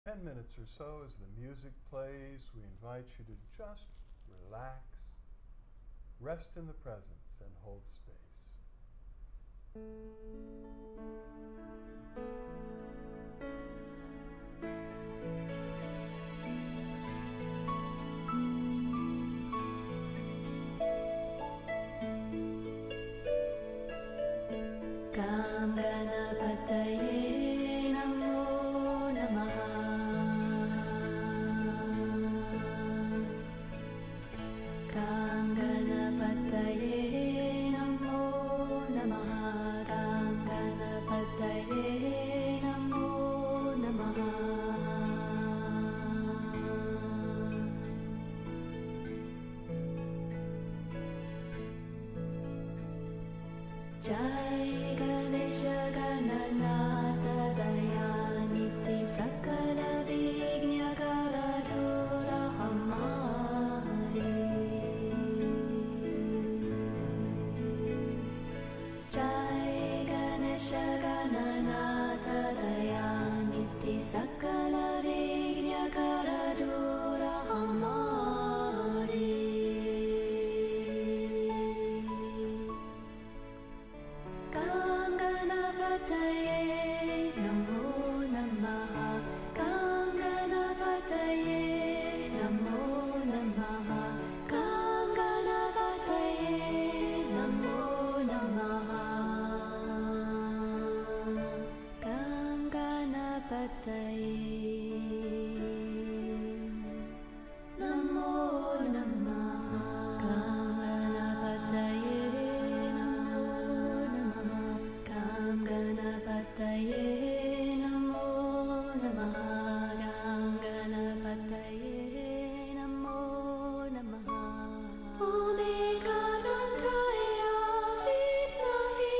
10 minutes or so as the music plays, we invite you to just relax, rest in the presence, and hold space. Ganapataye Namo Namaha. Ganapataye Namo Namaha. Ganapataye Namo Namaha. Jai Ganesha Gananatha Dayaniti Sakala Vignya Karadura Hamari. Jai Ganesha Gananatha Dayaniti Sakala Vignya Karadura Hamari. Ganapataye Namo Namaha. Ganapataye Namo Namaha. Ganapataye Namo Namaha. Ganapataye Namo Namaha. Ganapataye Ganapataye Namo Namaha. Ganapataye Namo Namaha. Omega Dantaya Vidmahi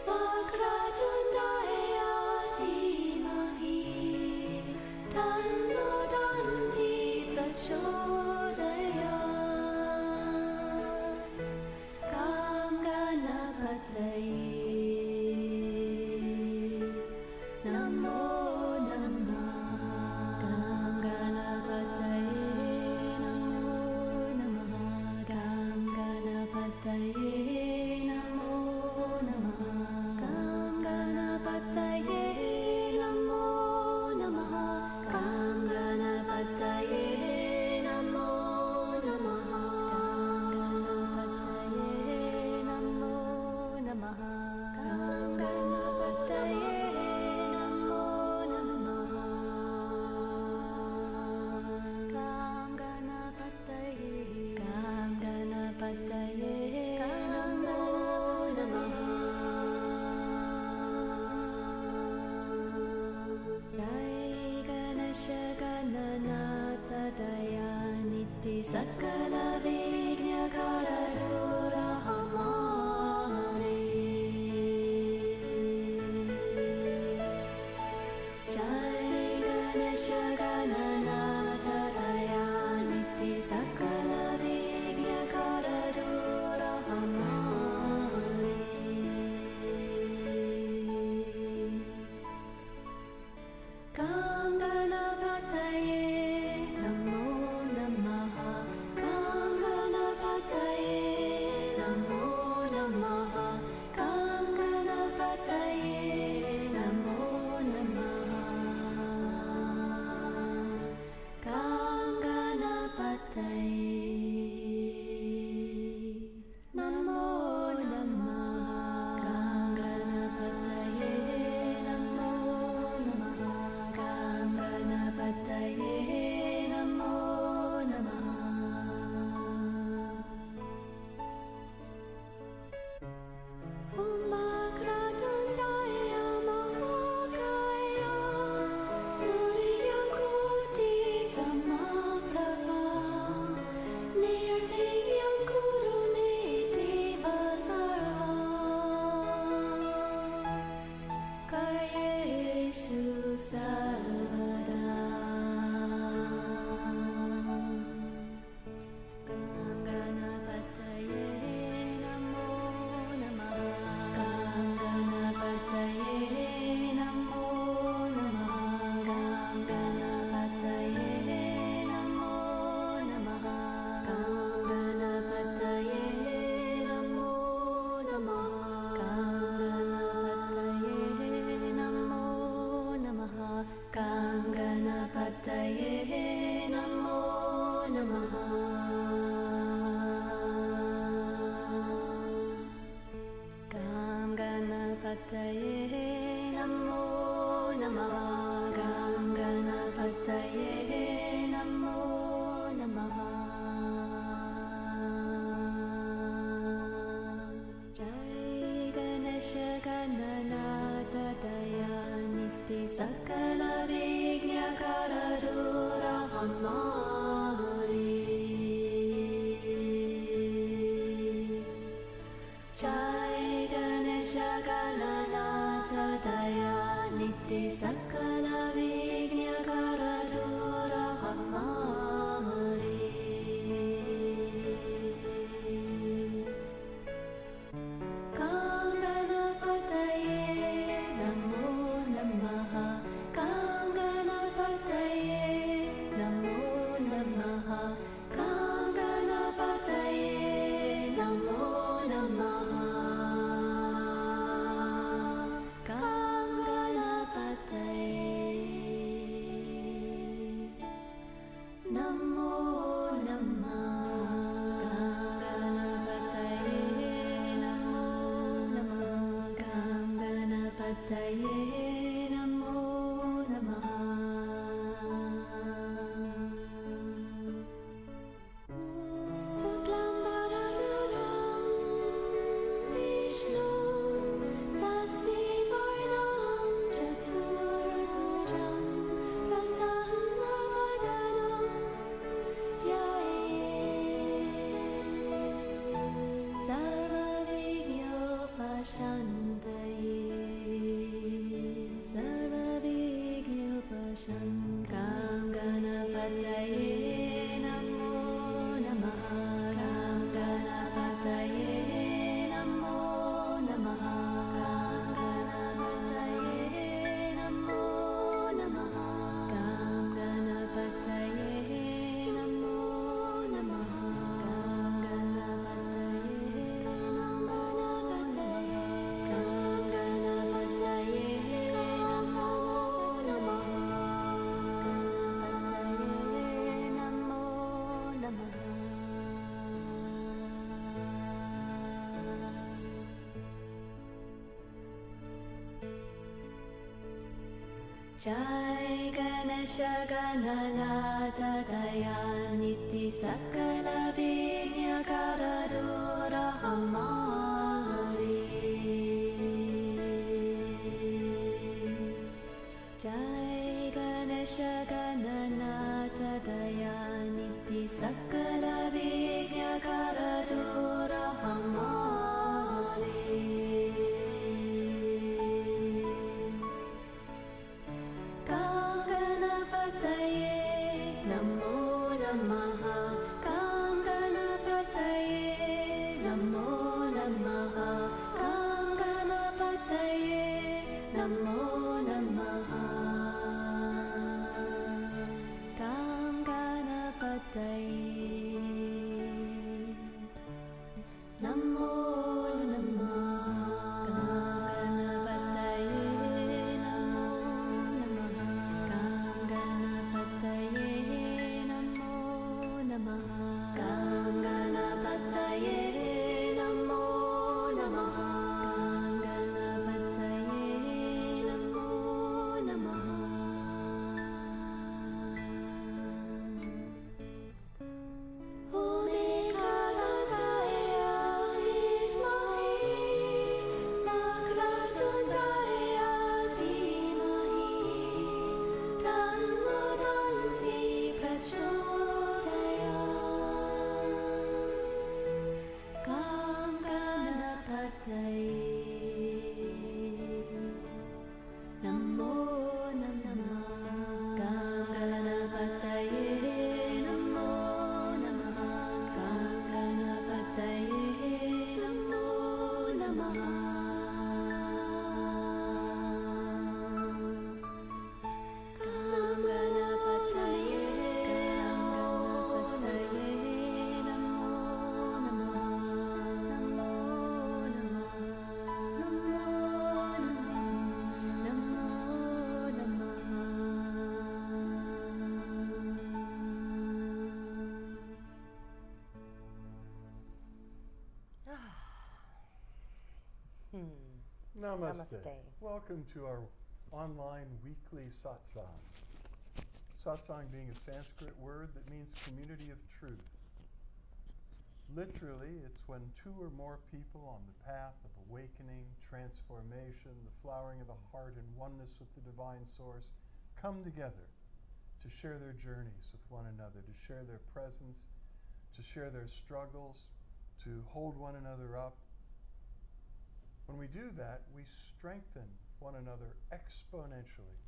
Vakrajundaya Dhimahi Tanno Danti Prachodayat. Ganapataye Namo Namaha. Ganapataye Namo Namaha. Ganapataye Namo Namaha. Ganapataye Namo Namaha. Ganapataye Namo Namaha. Ganapataye Namo Namaha. Ganapataye Namo Namaha. Ganapataye Namo Namaha. Jai Ganesha Gananatha Dayaniti Sakala Vignya Karadura Hamari. Jai Ganesha Gananatha Dayaniti Sakala Vignya Karadura Hamari. Ganapataye Namo Namaha. Ganapataye Namo Namaha. Ganapataye Namo Namaha. Ganapataye Namo Namaha. Ganapataye Namo Namaha. Sakala Vigna Karadura Hamari Jai Ganesha Gananatha Daya Niti Sakala Vigna Karadura Hamari Kanganapataye Namo Namaha Kanganapataye Namo Namaha Kanganapataye Namo Namaha Kanganapataye Namo Namaha Kanganapataye Namo Namaha Kanganapataye Namo Namaha Suklambaradharam Vishnu Sasivarnam Chaturbhujam Prasannavadanam Dhyaye Sarvavignopashantaye Sarvavignopashantaye Kanganapataye Namo Namaha Kanganapataye Namo Namaha Kanganapataye Namo Namaha Kanganapataye Namo Namaha Kanganapataye Namo Jai Ganesha Gananatha Dayaniti Sakala Vigna Karadura Hamari Jai Ganesha Gananatha Dayaniti Sakala Vigna Karadura Hamari Kanganapataye Namo Namaha Kanganapataye Namo Namaha Kanganapataye Namo Namaha Kanganapataye Namo Namaste. Welcome to our online weekly satsang. Satsang being a Sanskrit word that means community of truth. Literally, it's when two or more people on the path of awakening, transformation, the flowering of the heart in oneness with the divine source, come together to share their journeys with one another, to share their presence, to share their struggles, to hold one another up. When we do that, we strengthen one another exponentially.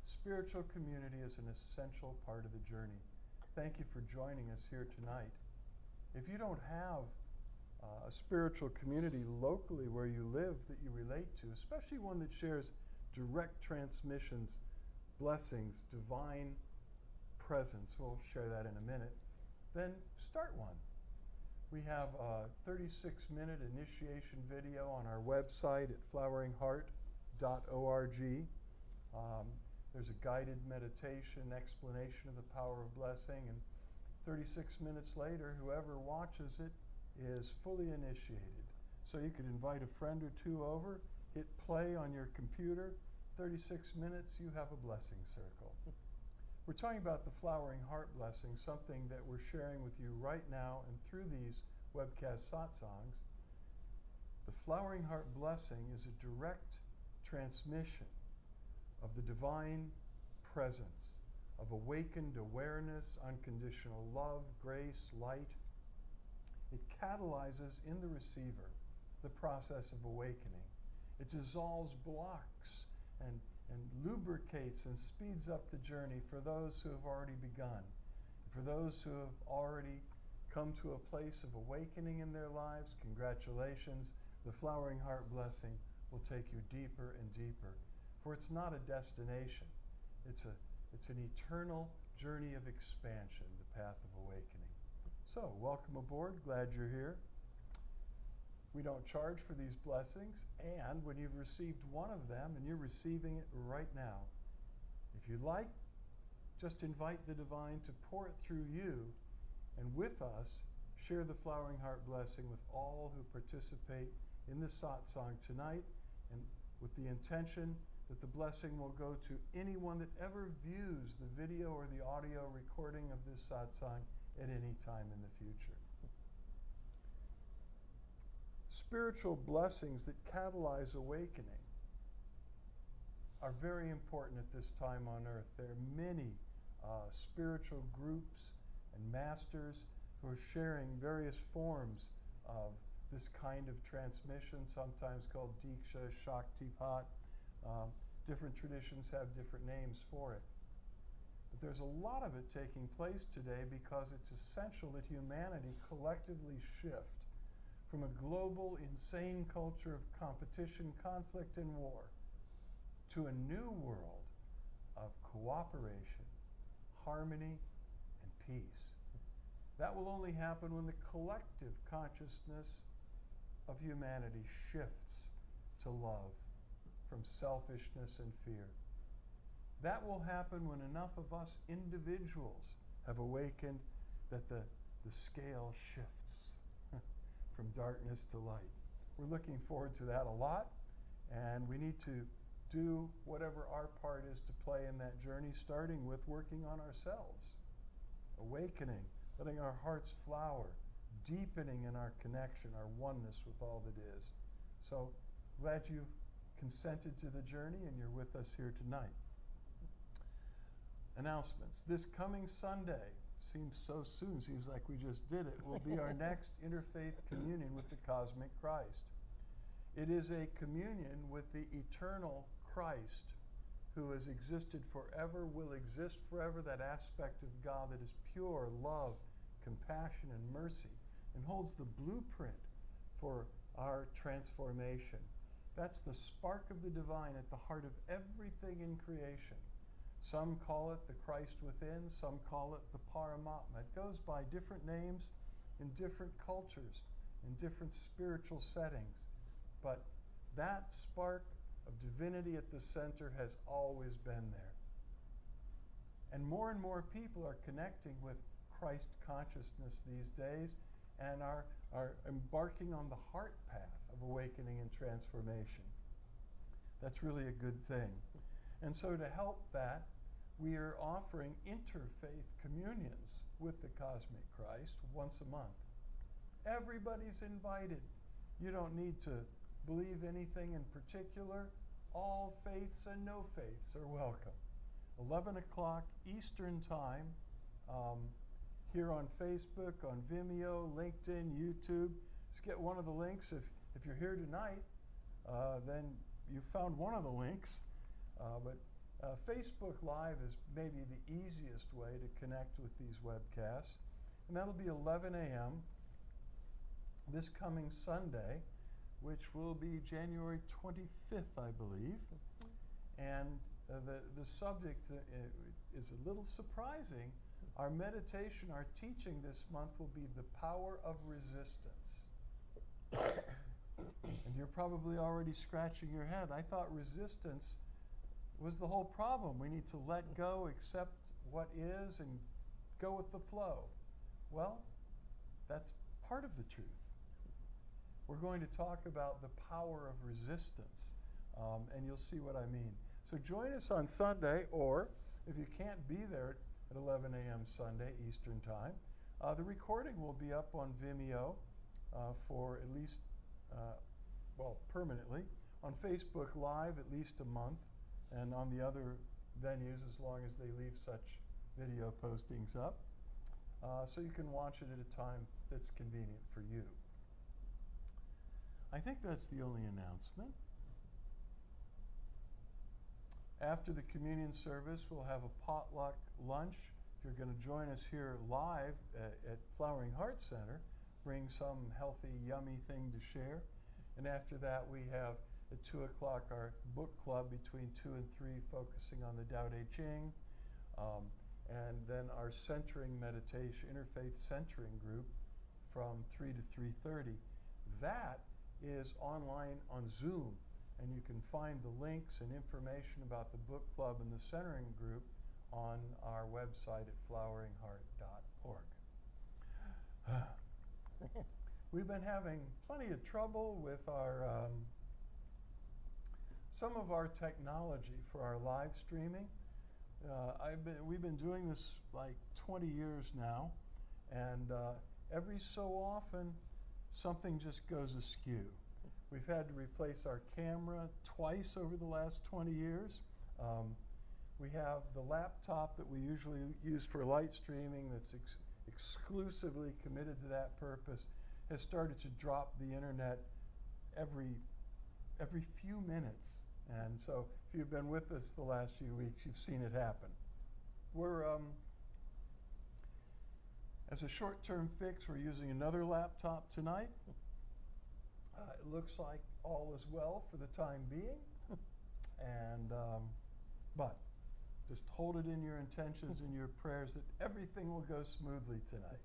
Spiritual community is an essential part of the journey. Thank you for joining us here tonight. If you don't have a spiritual community locally where you live that you relate to, especially one that shares direct transmissions, blessings, divine presence, we'll share that in a minute, then start one. We have a 36-minute initiation video on our website at floweringheart.org. There's a guided meditation, explanation of the power of blessing, and 36 minutes later, whoever watches it is fully initiated. So you could invite a friend or two over, hit play on your computer, 36 minutes, you have a blessing circle. We're talking about the Flowering Heart Blessing, something that we're sharing with you right now and through these webcast satsangs. The Flowering Heart Blessing is a direct transmission of the divine presence, of awakened awareness, unconditional love, grace, light. It catalyzes in the receiver the process of awakening. It dissolves blocks and lubricates and speeds up the journey for those who have already begun. For those who have already come to a place of awakening in their lives, congratulations. The Flowering Heart Blessing will take you deeper and deeper. For it's not a destination. It's an eternal journey of expansion, the path of awakening. So, welcome aboard. Glad you're here. We don't charge for these blessings, and when you've received one of them, and you're receiving it right now, if you'd like, just invite the divine to pour it through you, and with us, share the Flowering Heart Blessing with all who participate in this satsang tonight, and with the intention that the blessing will go to anyone that ever views the video or the audio recording of this satsang at any time in the future. Spiritual blessings that catalyze awakening are very important at this time on earth. There are many spiritual groups and masters who are sharing various forms of this kind of transmission, sometimes called Diksha, Shaktipat. Different traditions have different names for it. But there's a lot of it taking place today because it's essential that humanity collectively shift from a global, insane culture of competition, conflict, and war to a new world of cooperation, harmony, and peace. That will only happen when the collective consciousness of humanity shifts to love from selfishness and fear. That will happen when enough of us individuals have awakened that the scale shifts from darkness to light. We're looking forward to that a lot, and we need to do whatever our part is to play in that journey, starting with working on ourselves, awakening, letting our hearts flower, deepening in our connection, our oneness with all that is. So glad you've consented to the journey and you're with us here tonight. Announcements. This coming Sunday, seems so soon, seems like we just did it, will be our next interfaith communion with the Cosmic Christ. It is a communion with the eternal Christ who has existed forever, will exist forever, that aspect of God that is pure love, compassion, and mercy, and holds the blueprint for our transformation. That's the spark of the divine at the heart of everything in creation. Some call it the Christ within, some call it the Paramatma. It goes by different names in different cultures, in different spiritual settings. But that spark of divinity at the center has always been there. And more people are connecting with Christ consciousness these days and are embarking on the heart path of awakening and transformation. That's really a good thing. And so to help that, we are offering interfaith communions with the Cosmic Christ once a month. Everybody's invited. You don't need to believe anything in particular. All faiths and no faiths are welcome. 11 o'clock Eastern Time, here on Facebook, on Vimeo, LinkedIn, YouTube. Just get one of the links. If you're here tonight, then you found one of the links. But Facebook Live is maybe the easiest way to connect with these webcasts. And that'll be 11 a.m. this coming Sunday, which will be January 25th, I believe. And the subject is a little surprising. Our meditation, our teaching this month will be the power of resistance. And you're probably already scratching your head. I thought resistance was the whole problem. We need to let go, accept what is, and go with the flow. Well, that's part of the truth. We're going to talk about the power of resistance, and you'll see what I mean. So join us on Sunday, or if you can't be there at 11 a.m. Sunday, Eastern Time, the recording will be up on Vimeo for at least, permanently, on Facebook Live at least a month, and on the other venues as long as they leave such video postings up. So you can watch it at a time that's convenient for you. I think that's the only announcement. After the communion service, we'll have a potluck lunch. If you're going to join us here live at Flowering Heart Center, bring some healthy, yummy thing to share. And after that, we have at 2 o'clock our book club between 2 and 3, focusing on the Tao Te Ching. And then our centering meditation, interfaith centering group from 3 to 3:30. That is online on Zoom, and you can find the links and information about the book club and the centering group on our website at floweringheart.org. We've been having plenty of trouble with our some of our technology for our live streaming. We've been doing this like 20 years now, and every so often something just goes askew. We've had to replace our camera twice over the last 20 years. We have the laptop that we usually use for light streaming that's exclusively committed to that purpose has started to drop the internet every few minutes. And so if you've been with us the last few weeks, you've seen it happen. We're, as a short-term fix, we're using another laptop tonight. It looks like all is well for the time being. And, but just hold it in your intentions and your prayers that everything will go smoothly tonight.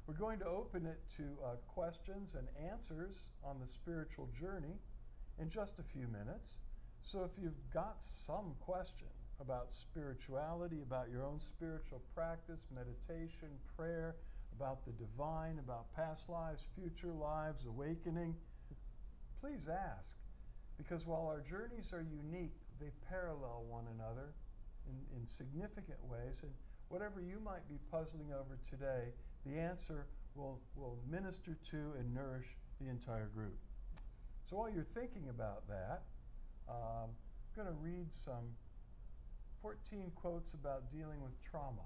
We're going to open it to questions and answers on the spiritual journey in just a few minutes. So if you've got some question about spirituality, about your own spiritual practice, meditation, prayer, about the divine, about past lives, future lives, awakening, please ask. Because while our journeys are unique, they parallel one another in significant ways. And whatever you might be puzzling over today, the answer will minister to and nourish the entire group. So while you're thinking about that, I'm going to read some 14 quotes about dealing with trauma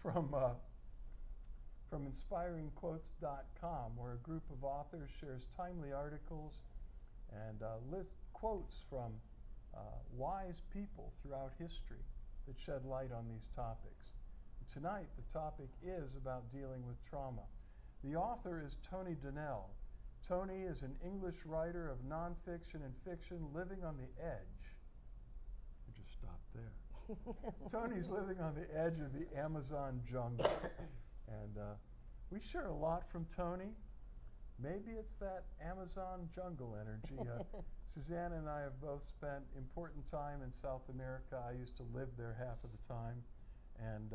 from inspiringquotes.com, where a group of authors shares timely articles and lists quotes from wise people throughout history that shed light on these topics. And tonight, the topic is about dealing with trauma. The author is Tony Donnell. Tony is an English writer of nonfiction and fiction living on the edge. I just stopped there. Tony's living on the edge of the Amazon jungle. And we share a lot from Tony. Maybe it's that Amazon jungle energy. Suzanne and I have both spent important time in South America. I used to live there half of the time, and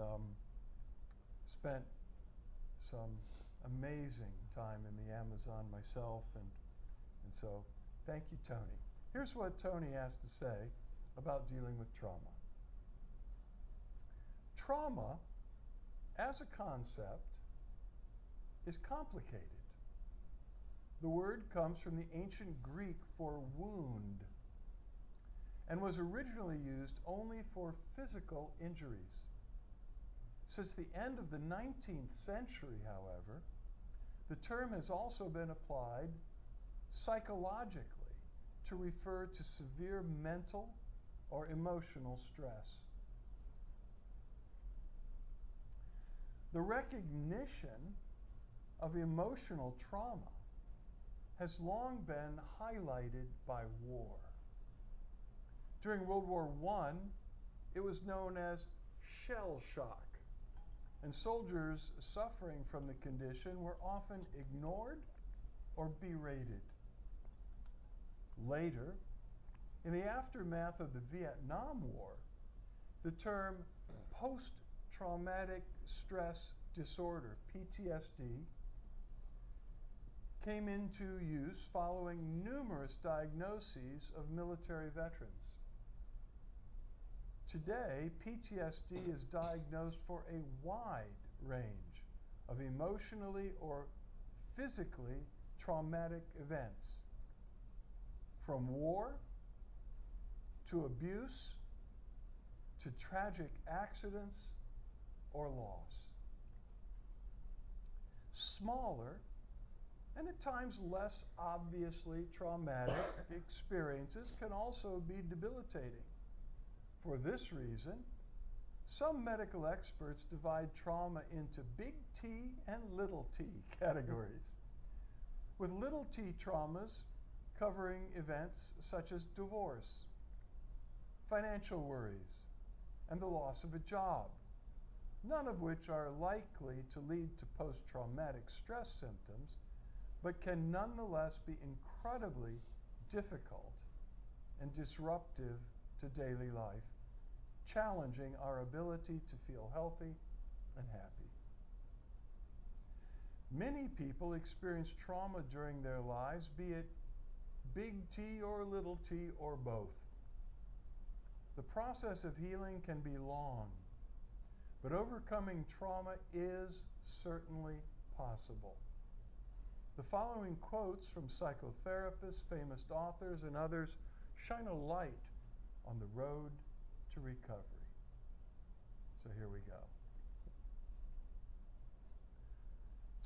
spent some amazing time in the Amazon myself, and so thank you, Tony. Here's what Tony has to say about dealing with trauma. Trauma, as a concept, is complicated. The word comes from the ancient Greek for wound. and was originally used only for physical injuries. Since the end of the 19th century, however, the term has also been applied psychologically to refer to severe mental or emotional stress. The recognition of emotional trauma has long been highlighted by war. During World War I, it was known as shell shock, and soldiers suffering from the condition were often ignored or berated. Later, in the aftermath of the Vietnam War, the term post-traumatic stress disorder, PTSD, came into use following numerous diagnoses of military veterans. Today, PTSD is diagnosed for a wide range of emotionally or physically traumatic events, from war to abuse to tragic accidents or loss. Smaller and at times less obviously traumatic experiences can also be debilitating. For this reason, some medical experts divide trauma into big T and little t categories, with little t traumas covering events such as divorce, financial worries, and the loss of a job, none of which are likely to lead to post-traumatic stress symptoms, but can nonetheless be incredibly difficult and disruptive to daily life, challenging our ability to feel healthy and happy. Many people experience trauma during their lives, be it big T or little t or both. The process of healing can be long, but overcoming trauma is certainly possible. The following quotes from psychotherapists, famous authors, and others shine a light on the road to recovery. So here we go.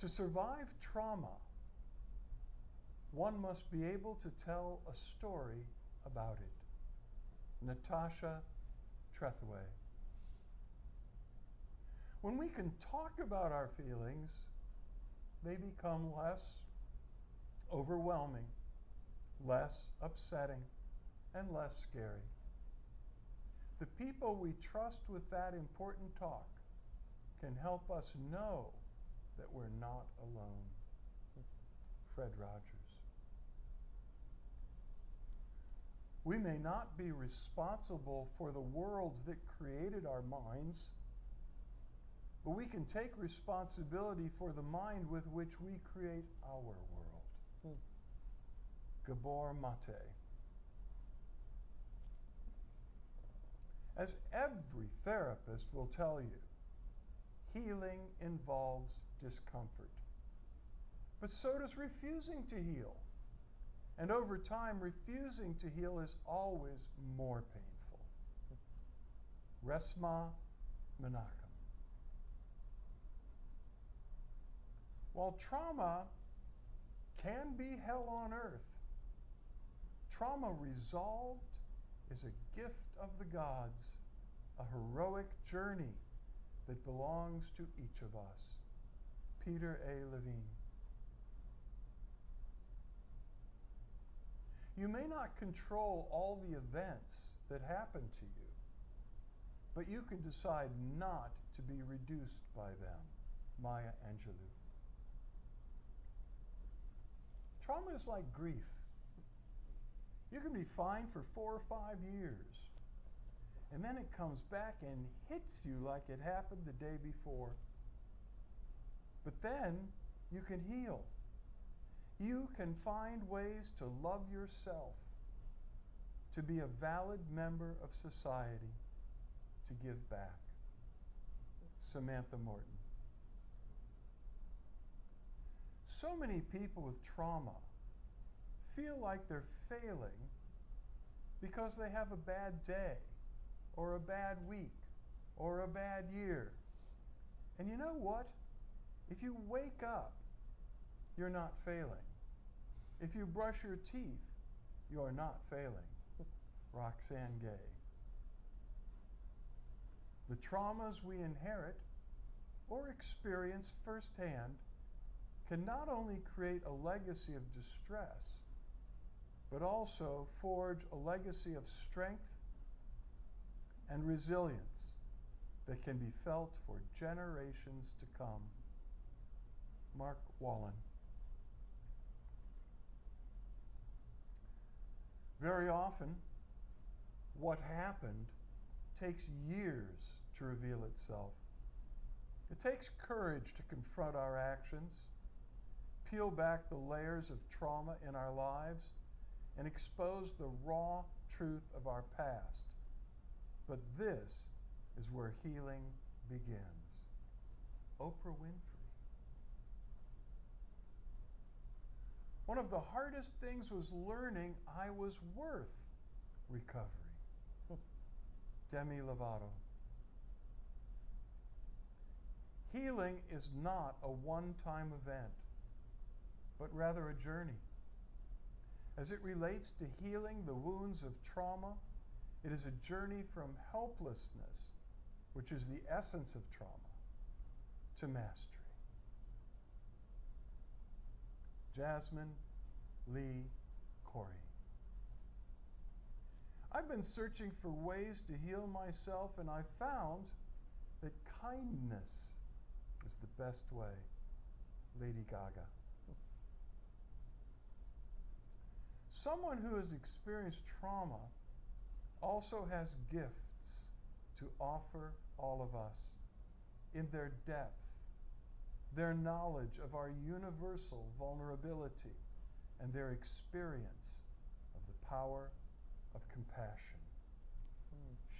To survive trauma, one must be able to tell a story about it. Natasha Trethewey. When we can talk about our feelings, they become less overwhelming, less upsetting, and less scary. The people we trust with that important talk can help us know that we're not alone. Fred Rogers. We may not be responsible for the worlds that created our minds, but we can take responsibility for the mind with which we create our world. Gabor Mate. As every therapist will tell you, healing involves discomfort. But so does refusing to heal. And over time, refusing to heal is always more painful. Resmaa Menakem. While trauma can be hell on earth, trauma resolved is a gift of the gods, a heroic journey that belongs to each of us. Peter A. Levine. You may not control all the events that happen to you, but you can decide not to be reduced by them. Maya Angelou. Trauma is like grief. You can be fine for 4 or 5 years, and then it comes back and hits you like it happened the day before. But then you can heal. You can find ways to love yourself, to be a valid member of society, to give back. Samantha Morton. So many people with trauma feel like they're failing because they have a bad day or a bad week or a bad year. And you know what? If you wake up, you're not failing. If you brush your teeth, you're not failing. Roxane Gay. The traumas we inherit or experience firsthand can not only create a legacy of distress, but also forge a legacy of strength and resilience that can be felt for generations to come. Mark Wallen. Very often, what happened takes years to reveal itself. It takes courage to confront our actions, peel back the layers of trauma in our lives, and expose the raw truth of our past. But this is where healing begins. Oprah Winfrey. One of the hardest things was learning I was worth recovery. Demi Lovato. Healing is not a one-time event, but rather a journey. As it relates to healing the wounds of trauma, it is a journey from helplessness, which is the essence of trauma, to mastery. Jasmine Lee Corey. I've been searching for ways to heal myself, and I found that kindness is the best way. Lady Gaga. Someone who has experienced trauma also has gifts to offer all of us in their depth, their knowledge of our universal vulnerability, and their experience of the power of compassion.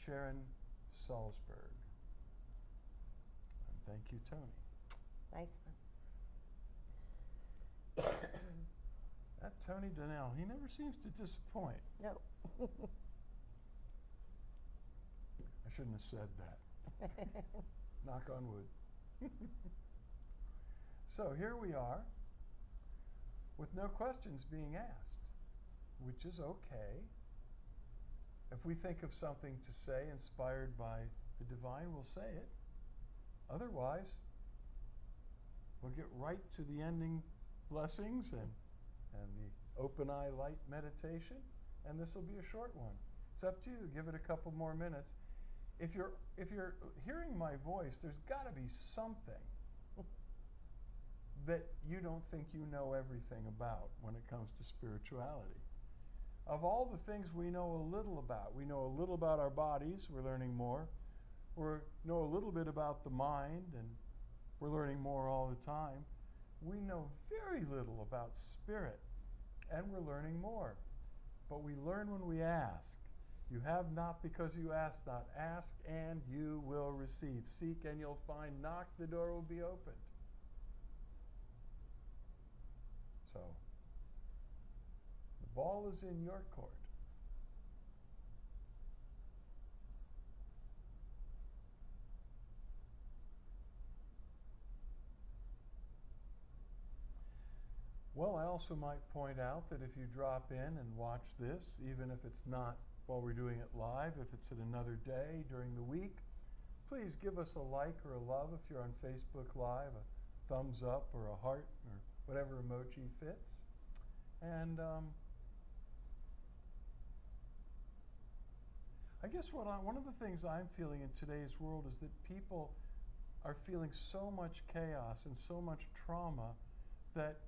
Sharon Salzberg. And thank you, Tony. Nice one. That Tony Donnell, he never seems to disappoint. No. I shouldn't have said that. Knock on wood. So here we are, with no questions being asked, which is okay. If we think of something to say inspired by the divine, we'll say it. Otherwise, we'll get right to the ending blessings and the open eye light meditation, and this will be a short one. It's up to you. Give it a couple more minutes. If you're hearing my voice, there's got to be something that you don't think you know everything about when it comes to spirituality. Of all the things we know a little about, we know a little about our bodies, we're learning more. We know a little bit about the mind, and we're learning more all the time. We know very little about spirit, and we're learning more. But we learn when we ask. You have not because you ask not. Ask and you will receive. Seek and you'll find. Knock, the door will be opened. So, the ball is in your court. Well, I also might point out that if you drop in and watch this, even if it's not while we're doing it live, if it's at another day during the week, please give us a like or a love if you're on Facebook Live, a thumbs up or a heart or whatever emoji fits. And I guess one of the things I'm feeling in today's world is that people are feeling so much chaos and so much trauma that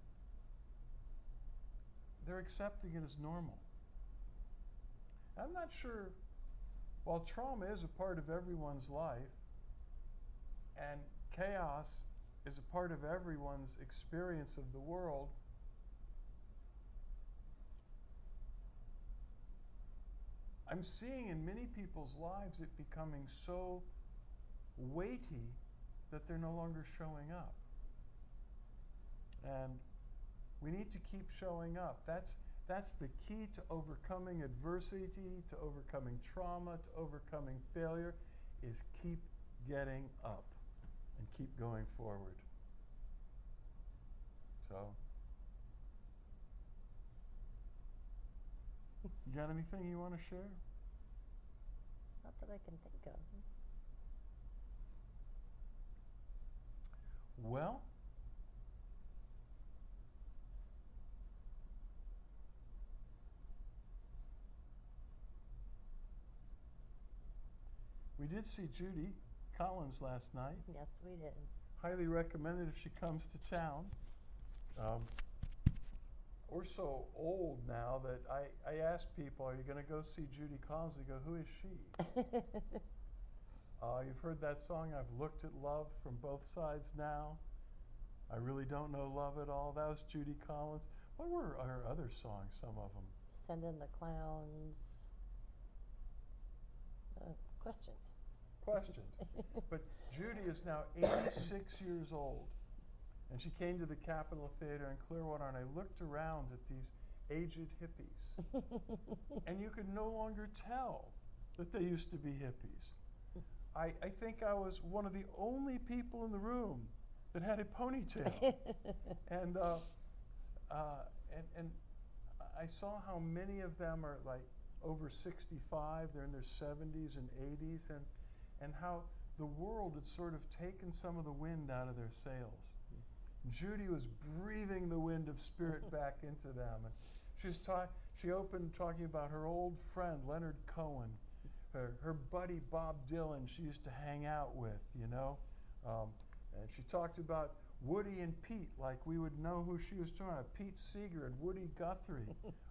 they're accepting it as normal. I'm not sure, while trauma is a part of everyone's life and chaos is a part of everyone's experience of the world, I'm seeing in many people's lives it becoming so weighty that they're no longer showing up. And we need to keep showing up. That's That's the key to overcoming adversity, to overcoming trauma, to overcoming failure, is keep getting up and keep going forward. So, you got anything you want to share? Not that I can think of. Well, we did see Judy Collins last night. Yes, we did. Highly recommended if she comes to town. We're so old now that I ask people, are you going to go see Judy Collins? They go, who is she? You've heard that song, I've looked at love from both sides now. I really don't know love at all. That was Judy Collins. What were her other songs, some of them? Send in the clowns. Questions. Questions. But Judy is now 86 years old. And she came to the Capitol Theater in Clearwater, and I looked around at these aged hippies. And you could no longer tell that they used to be hippies. I think I was one of the only people in the room that had a ponytail. and I saw how many of them are like over 65, they're in their 70s and 80s, and how the world had sort of taken some of the wind out of their sails. Judy was breathing the wind of spirit back into them. And she opened talking about her old friend, Leonard Cohen, her buddy, Bob Dylan, she used to hang out with, you know. And she talked about Woody and Pete, like we would know who she was talking about. Pete Seeger and Woody Guthrie,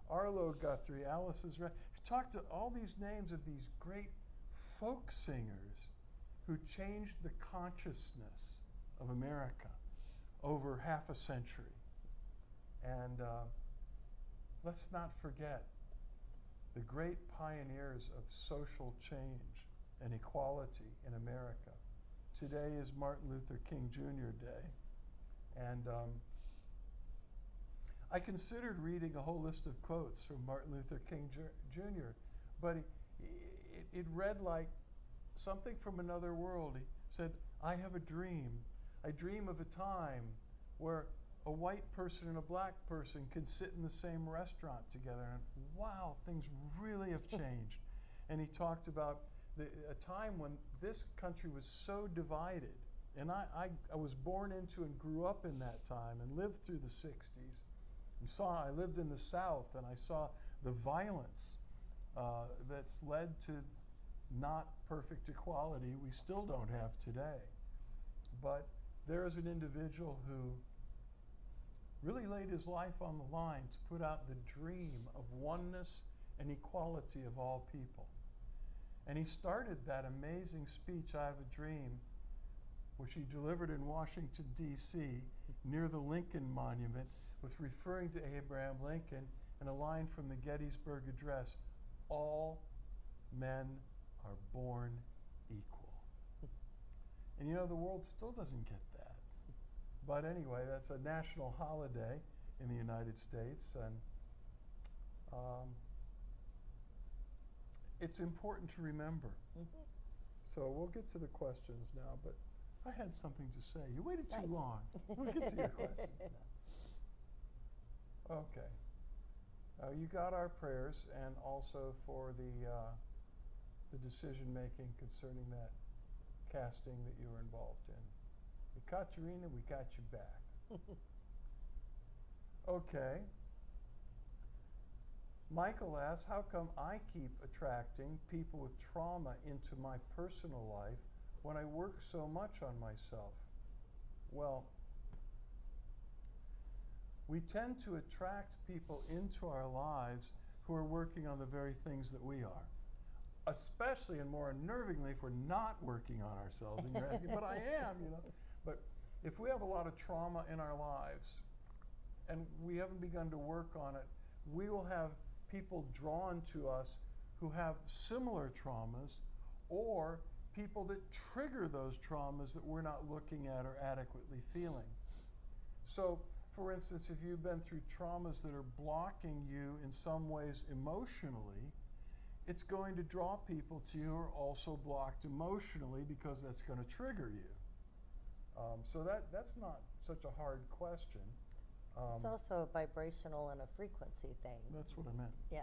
Arlo Guthrie, Alice's She talked to all these names of these great folk singers who changed the consciousness of America over half a century. And let's not forget the great pioneers of social change and equality in America. Today is Martin Luther King Jr. Day. And I considered reading a whole list of quotes from Martin Luther King Jr., but it read like something from another world. He said, I have a dream. I dream of a time where a white person and a black person can sit in the same restaurant together. And wow, things really have changed. And he talked about a time when this country was so divided. And I was born into and grew up in that time and lived through the 60s. And I lived in the South, and I saw the violence that's led to not perfect equality we still don't have today. But there is an individual who really laid his life on the line to put out the dream of oneness and equality of all people. And he started that amazing speech, I Have a Dream, which he delivered in Washington, D.C., near the Lincoln Monument, with referring to Abraham Lincoln and a line from the Gettysburg Address, all men are born equal. And you know, the world still doesn't get that. But anyway, that's a national holiday in the United States, and it's important to remember. Mm-hmm. So we'll get to the questions now, but I had something to say. You waited too Nice. long. We'll get to your questions now. Okay. You got our prayers, and also for the decision-making concerning that casting that you were involved in. We caught you, Rena, we got you back. Okay. Michael asks, how come I keep attracting people with trauma into my personal life when I work so much on myself? Well, we tend to attract people into our lives who are working on the very things that we are. Especially and more unnervingly if we're not working on ourselves. And you're asking, but I am, you know. But if we have a lot of trauma in our lives and we haven't begun to work on it, we will have people drawn to us who have similar traumas, or people that trigger those traumas that we're not looking at or adequately feeling. So For instance, if you've been through traumas that are blocking you in some ways emotionally, it's going to draw people to you who are also blocked emotionally because that's going to trigger you. So that's not such a hard question. It's also a vibrational and a frequency thing. That's what I meant. Yeah.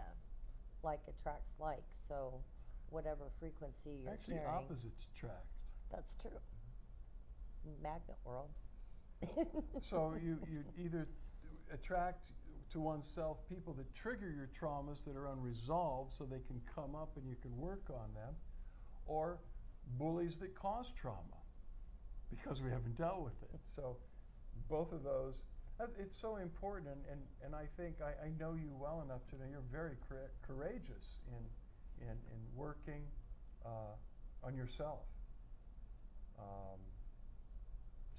Like attracts like. So whatever frequency you're Actually, carrying. opposites attract. That's true. Magnet world. So you either attract to oneself people that trigger your traumas that are unresolved so they can come up and you can work on them, or bullies that cause trauma because we haven't dealt with it. So both of those, it's so important, and I think I know you well enough to know you're very courageous in working on yourself.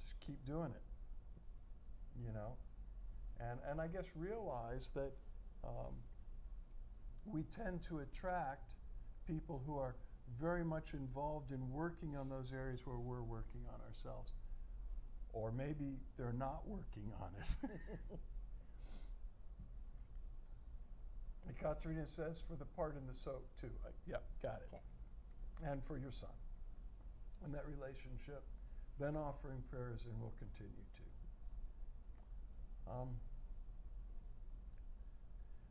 Just keep doing it, you know? And I guess realize that we tend to attract people who are very much involved in working on those areas where we're working on ourselves. Or maybe they're not working on it. And Katrina says for the part in the soap too. Yeah, got it. Okay. And for your son. In that relationship, been offering prayers and will continue to.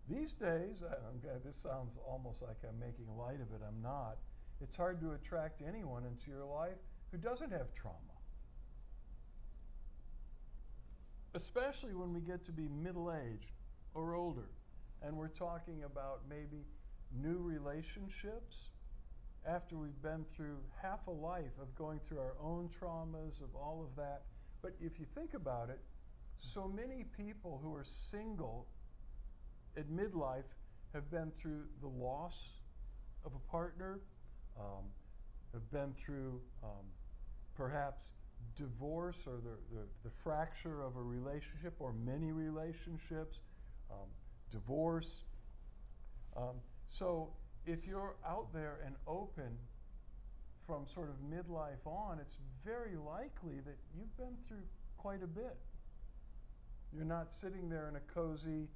These days, this sounds almost like I'm making light of it. I'm not. It's hard to attract anyone into your life who doesn't have trauma. Especially when we get to be middle-aged or older, and we're talking about maybe new relationships after we've been through half a life of going through our own traumas, of all of that. But if you think about it, so many people who are single at midlife have been through the loss of a partner, have been through perhaps divorce or the fracture of a relationship or many relationships, divorce. So if you're out there and open from sort of midlife on, it's very likely that you've been through quite a bit. You're not sitting there in a cozy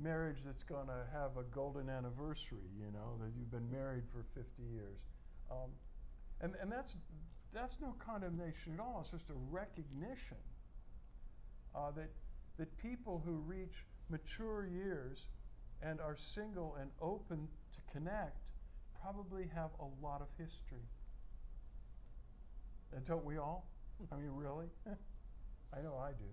marriage that's going to have a golden anniversary, you know, that you've been married for 50 years. And that's no condemnation at all. It's just a recognition that people who reach mature years and are single and open to connect probably have a lot of history. And don't we all? I mean, really? I know I do.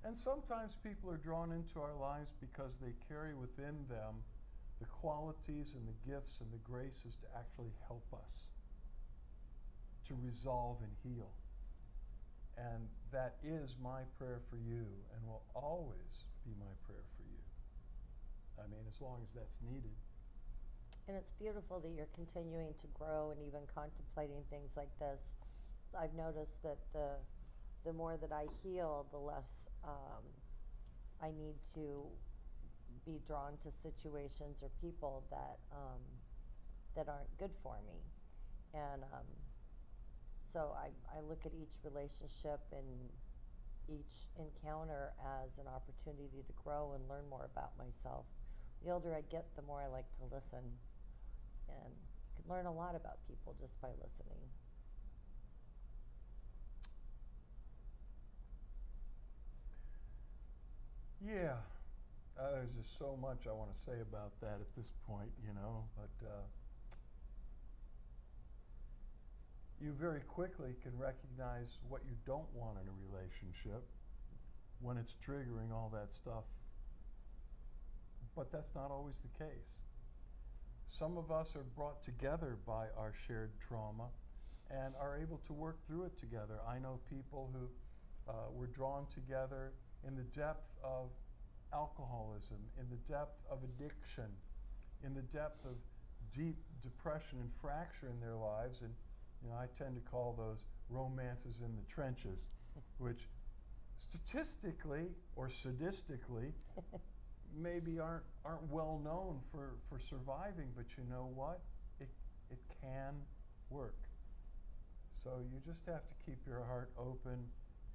And sometimes people are drawn into our lives because they carry within them the qualities and the gifts and the graces to actually help us to resolve and heal. And that is my prayer for you and will always be my prayer for you. I mean, as long as that's needed. And it's beautiful that you're continuing to grow and even contemplating things like this. I've noticed that the more that I heal, the less I need to be drawn to situations or people that aren't good for me. And so I look at each relationship and each encounter as an opportunity to grow and learn more about myself. The older I get, the more I like to listen. And you can learn a lot about people just by listening. Yeah, there's just so much I want to say about that at this point, you know, but you very quickly can recognize what you don't want in a relationship when it's triggering all that stuff. But that's not always the case. Some of us are brought together by our shared trauma and are able to work through it together. I know people who were drawn together in the depth of alcoholism, in the depth of addiction, in the depth of deep depression and fracture in their lives. And you know, I tend to call those romances in the trenches, which statistically or sadistically maybe aren't well known for surviving, but you know what? It can work. So you just have to keep your heart open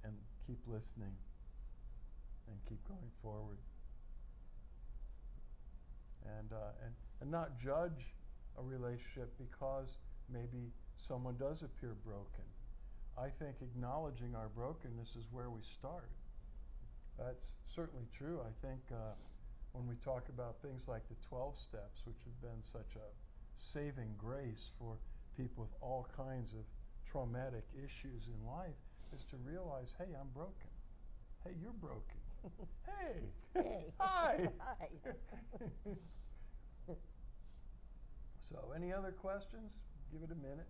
and keep listening and keep going forward. And not judge a relationship because maybe someone does appear broken. I think acknowledging our brokenness is where we start. That's certainly true. I think when we talk about things like the 12 steps, which have been such a saving grace for people with all kinds of traumatic issues in life, is to realize, hey, I'm broken. Hey, you're broken. Hey. Hey. Hi. Hi. So, any other questions? Give it a minute.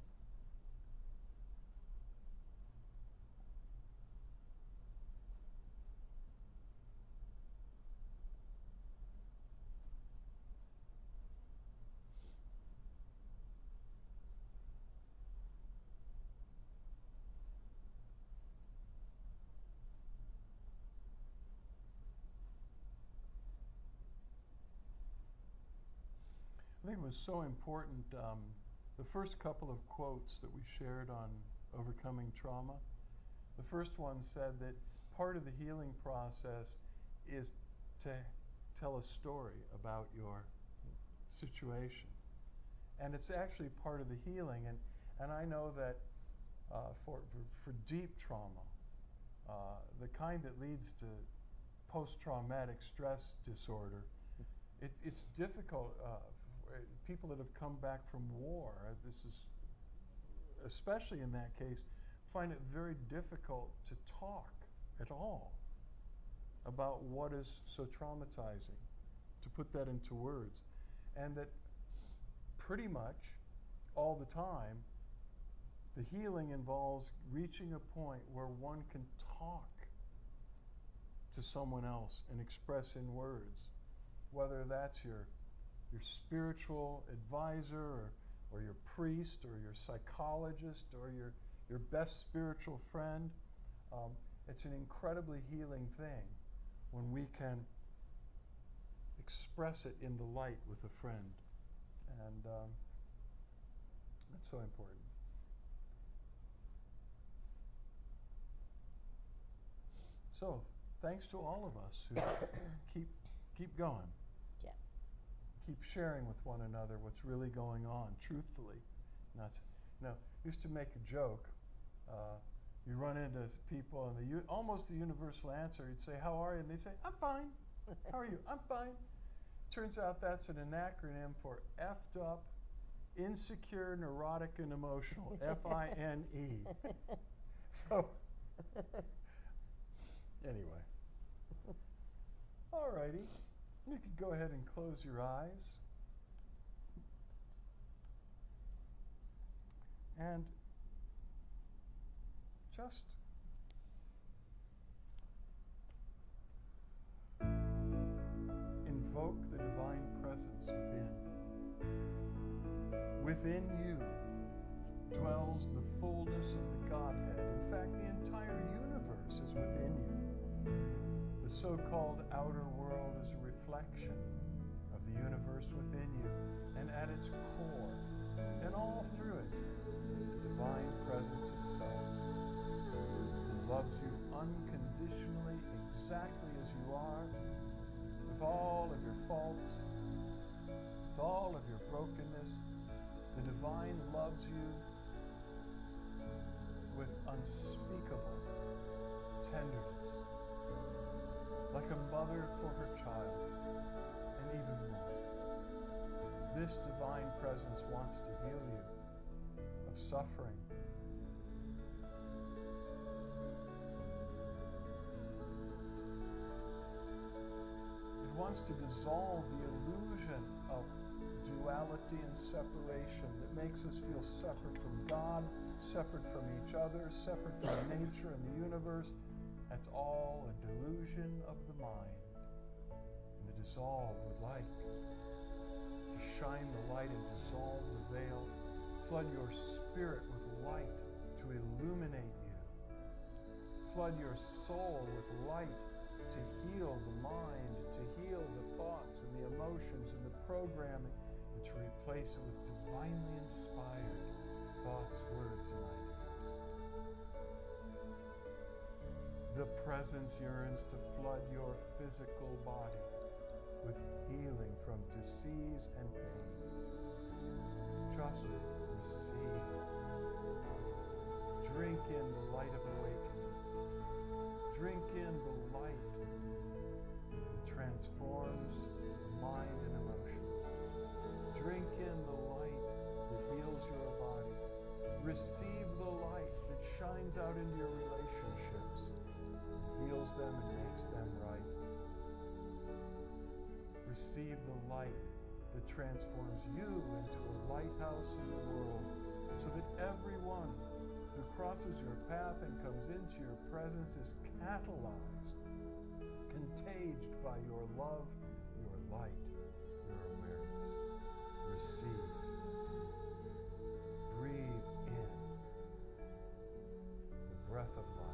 I think it was so important, the first couple of quotes that we shared on overcoming trauma. The first one said that part of the healing process is to tell a story about your situation. And it's actually part of the healing. And I know that for deep trauma, the kind that leads to post-traumatic stress disorder, it's difficult. People that have come back from war, this is, especially in that case, find it very difficult to talk at all about what is so traumatizing, to put that into words. And that pretty much all the time, the healing involves reaching a point where one can talk to someone else and express in words, whether that's your spiritual advisor or your priest or your psychologist or your best spiritual friend. It's an incredibly healing thing when we can express it in the light with a friend. And that's so important. So, thanks to all of us who keep going. Yeah. Keep sharing with one another what's really going on, truthfully. Used to make a joke. You run into people and almost the universal answer, you'd say, how are you? And they'd say, I'm fine. How are you? I'm fine. Turns out that's an acronym for effed up, insecure, neurotic, and emotional. F-I-N-E. So, anyway. All righty. You could go ahead and close your eyes. And just invoke the divine presence within. Within you dwells the fullness of the Godhead. In fact, the entire universe is within you. The so-called outer world is a reflection of the universe within you, and at its core, and all through it, is the divine presence itself, who loves you unconditionally, exactly as you are, with all of your faults, with all of your brokenness. The divine loves you with unspeakable tenderness, like a mother for her child, and even more. This divine presence wants to heal you of suffering. It wants to dissolve the illusion of duality and separation that makes us feel separate from God, separate from each other, separate from nature and the universe. That's all a delusion of the mind. And the dissolve would like to shine the light and dissolve the veil, flood your spirit with light to illuminate you, flood your soul with light to heal the mind, to heal the thoughts and the emotions and the programming, and to replace it with divinely inspired thoughts, words, and ideas. The presence yearns to flood your physical body with healing from disease and pain. Just receive. Drink in the light of awakening. Drink in the light that transforms the mind and emotions. Drink in the light that heals your body. Receive the light that shines out into your relationships, heals them and makes them right. Receive the light that transforms you into a lighthouse in the world, so that everyone who crosses your path and comes into your presence is catalyzed, contaged by your love, your light, your awareness. Receive. Breathe in the breath of life.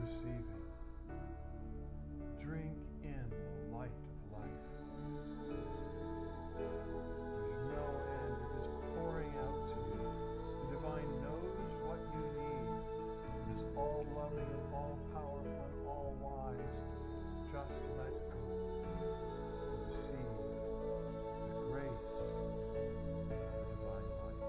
Receiving. Drink in the light of life. There's no end. It is pouring out to you. The divine knows what you need. It is all loving and all powerful and all wise. Just let go. Receive the grace of the divine light.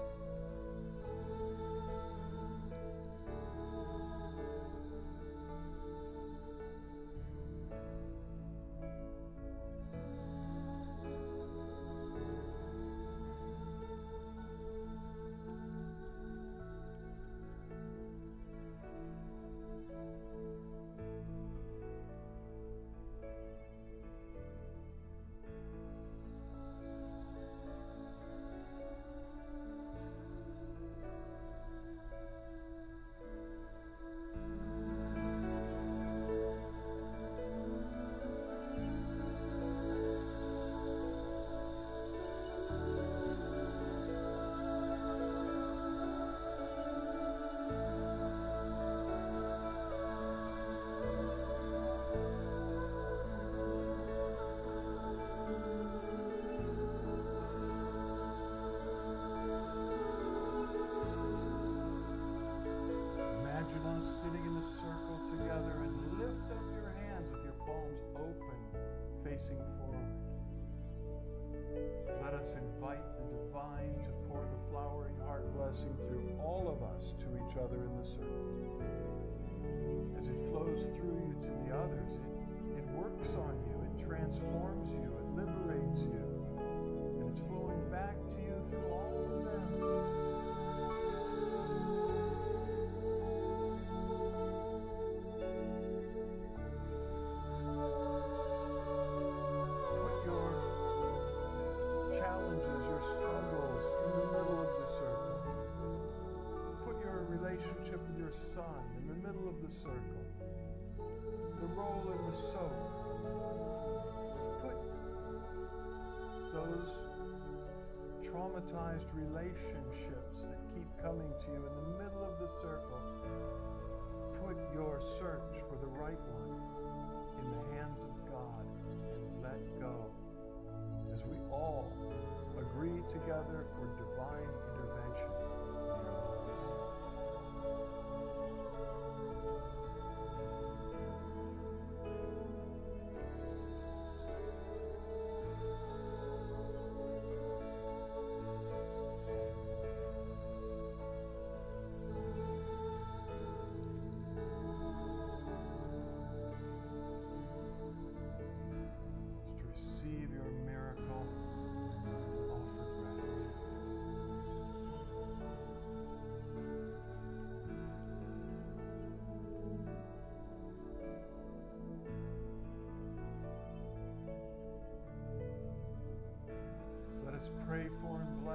Sitting in a circle together, and lift up your hands with your palms open, facing forward. Let us invite the divine to pour the flowering heart blessing through all of us to each other in the circle. As it flows through you to the others, it works on you, it transforms you, it liberates you, and it's flowing back to you through all of them. Challenges, your struggles in the middle of the circle. Put your relationship with your son in the middle of the circle. The roll in the soap. Put those traumatized relationships that keep coming to you in the middle of the circle. Put your search for the right one in the hands of God and let go. As we all agree together for divine intervention in your lives.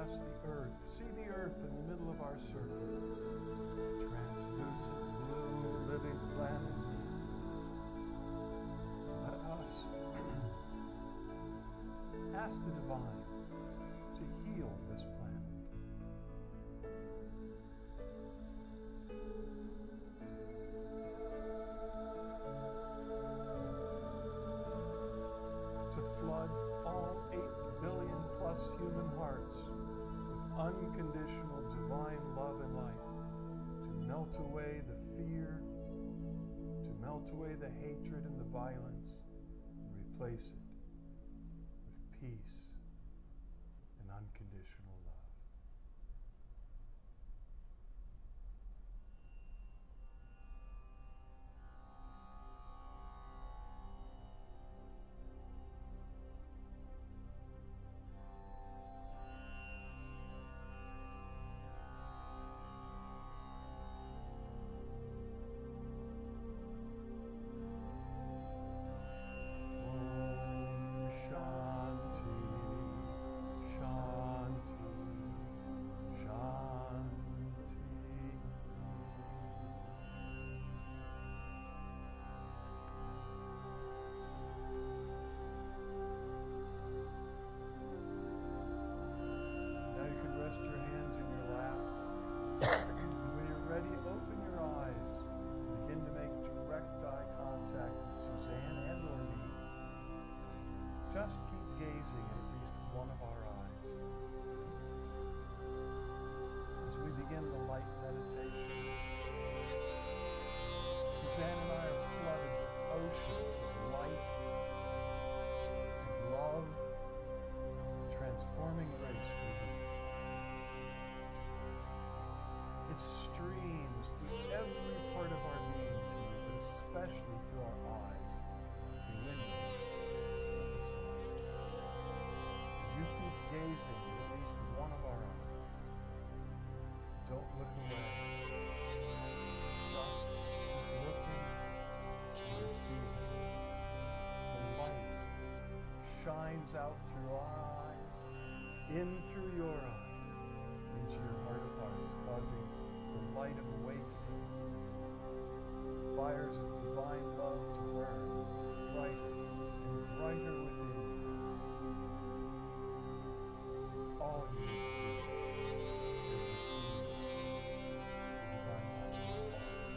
across the earth. See the earth in the middle of our circle. Translucent, blue, living planet. Let us ask the divine to heal this planet. To flood all 8 billion plus human hearts with unconditional divine love and light, to melt away the fear, to melt away the hatred and the violence, and replace it with peace and unconditional love. Om Shanti, Shanti, Now you can rest your hands in your lap. When you're ready, open your eyes. Begin to make direct eye contact with Suzanne and or me. Just keep gazing at least one of our eyes. As we begin the light meditation, Suzanne and I are flooded with oceans of light and love, transforming grace for you. It streams through every part of our being to you, but especially through our eyes, the window of the sun. As you keep gazing at least one of our eyes, don't look away. Just keep looking and receiving. The light shines out through our eyes, in through your eyes, into your heart of hearts, causing the light of awakening, fires of divine love to burn brighter and brighter within you. All you need to do is receive the divine light of your heart.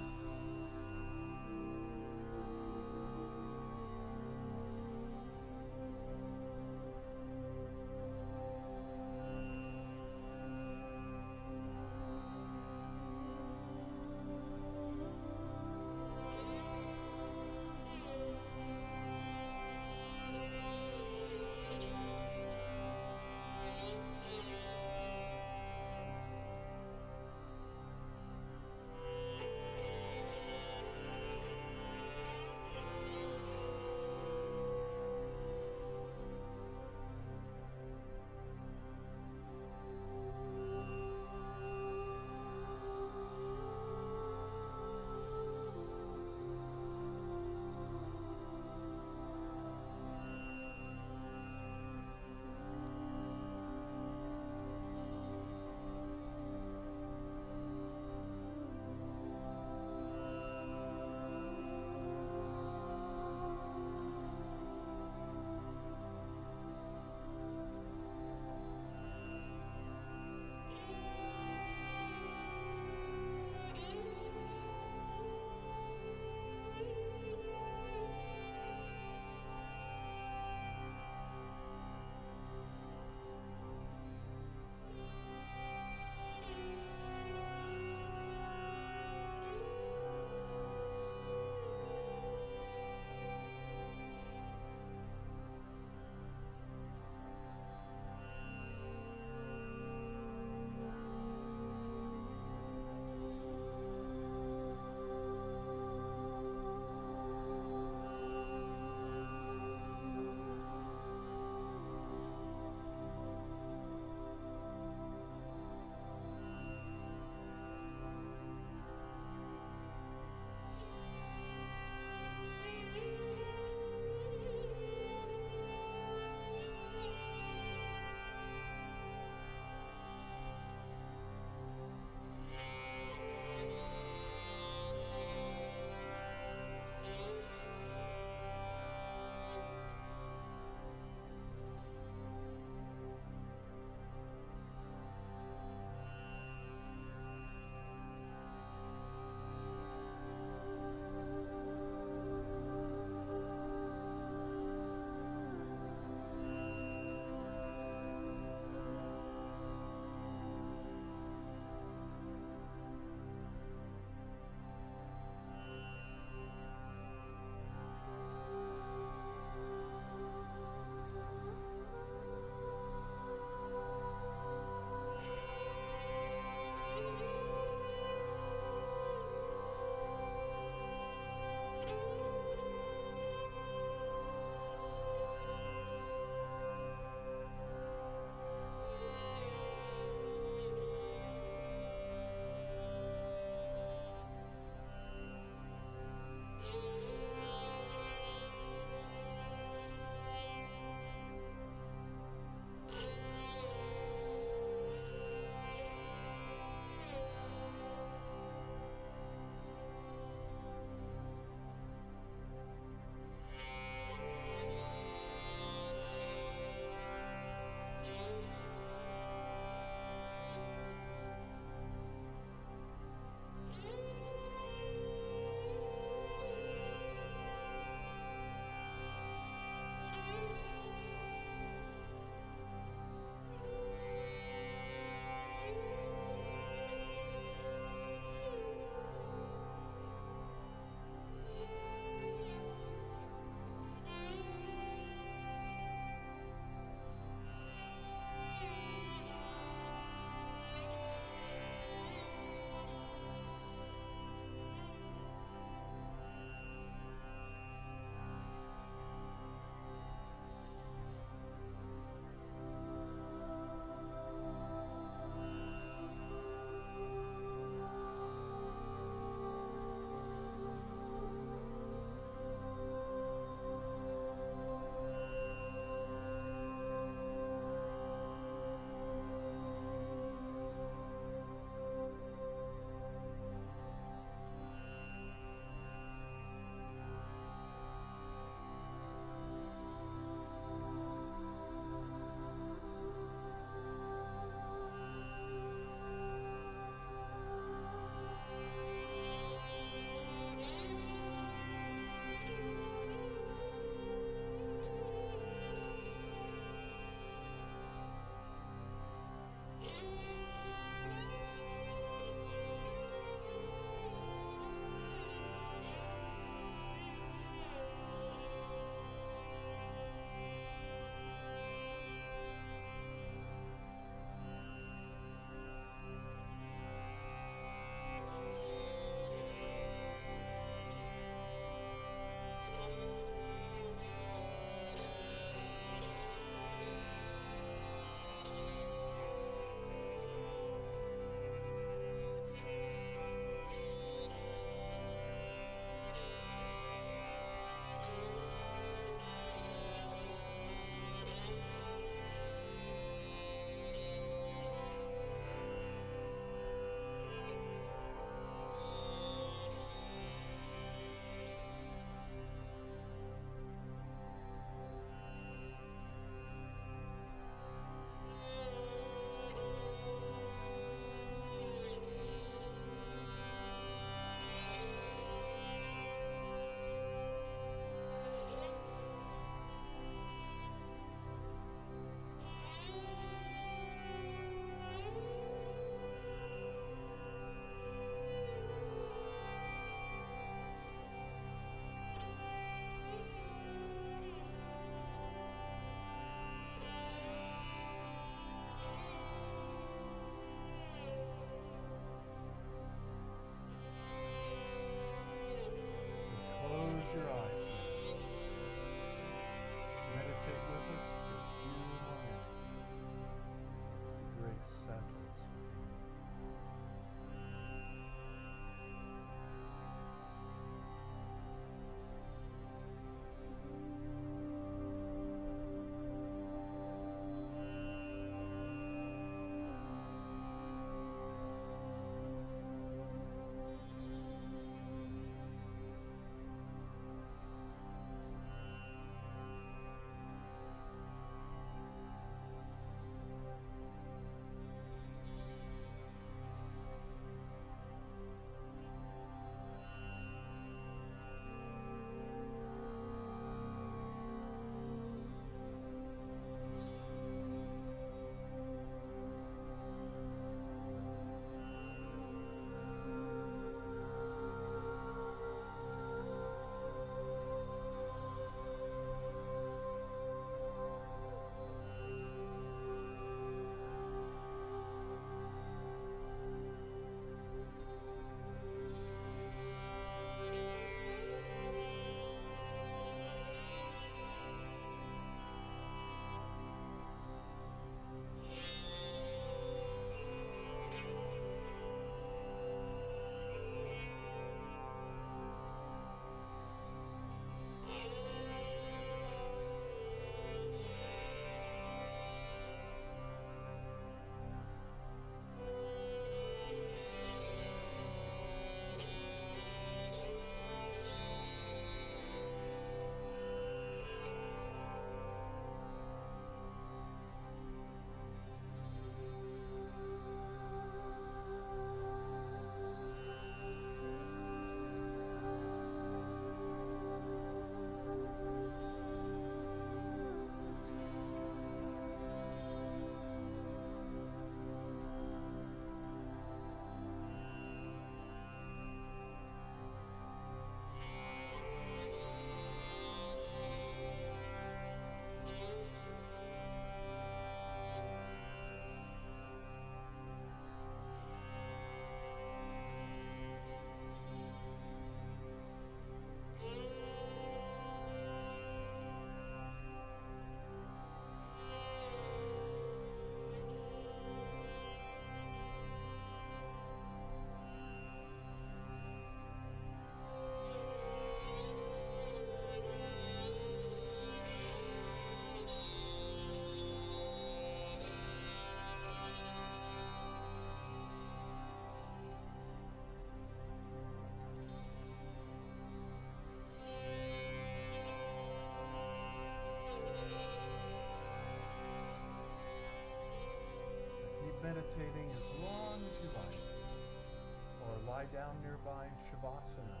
down nearby in Shavasana.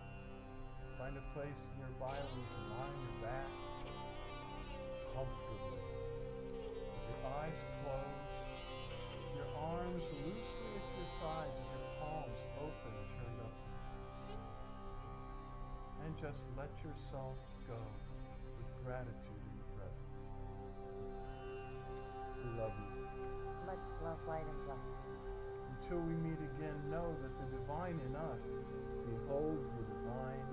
Find a place nearby where you can lie on your back comfortably. With your eyes closed, your arms loosely at your sides and your palms open and turned up. And just let yourself go with gratitude in the presence. We love you. Much love, light, and blessings. Until we meet again, know that the divine in us beholds the divine